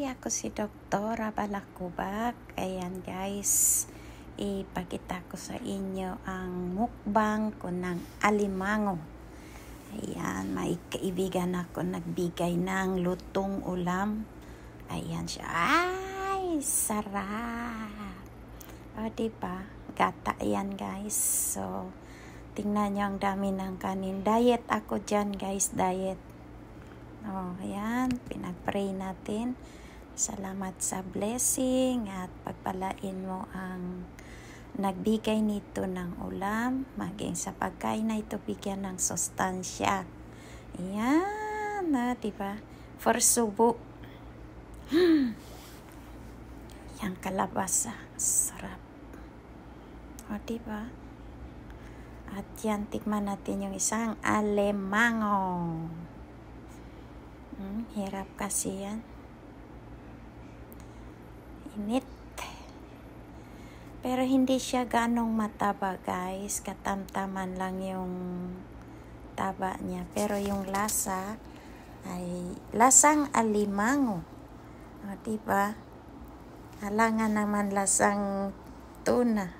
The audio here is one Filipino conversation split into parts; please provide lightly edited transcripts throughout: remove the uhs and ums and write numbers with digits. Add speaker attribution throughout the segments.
Speaker 1: Ako si Doktora Balakubak. Ayan guys, ipakita ko sa inyo ang mukbang ko ng alimango. Ayan, may kaibigan ako nagbigay ng lutong ulam. Ayan siya. Ay, sarap! O, diba? Gata yan guys. So, tingnan nyo ang dami ng kanin. Diet ako dyan guys, diet. Oh, ayan, pinag-pray natin. Salamat sa blessing at pagpalain mo ang nagbigay nito ng ulam, maging sa pagkain na ito bigyan ng sustansya. Ayan, diba? For subo. Yang kalabasa, sarap. O, diba? At yan, tikman natin yung isang alimango. Hirap kasi yan. Init. Pero hindi siya ganong mataba guys. Katamtaman lang yung taba niya. Pero yung lasa ay lasang alimango. O, diba? Halangan naman lasang tuna.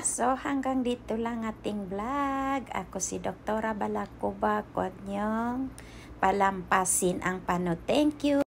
Speaker 1: So, hanggang dito lang ating vlog. Ako si Doktora Balakubak. Huwag niyong palampasin ang panood. Thank you.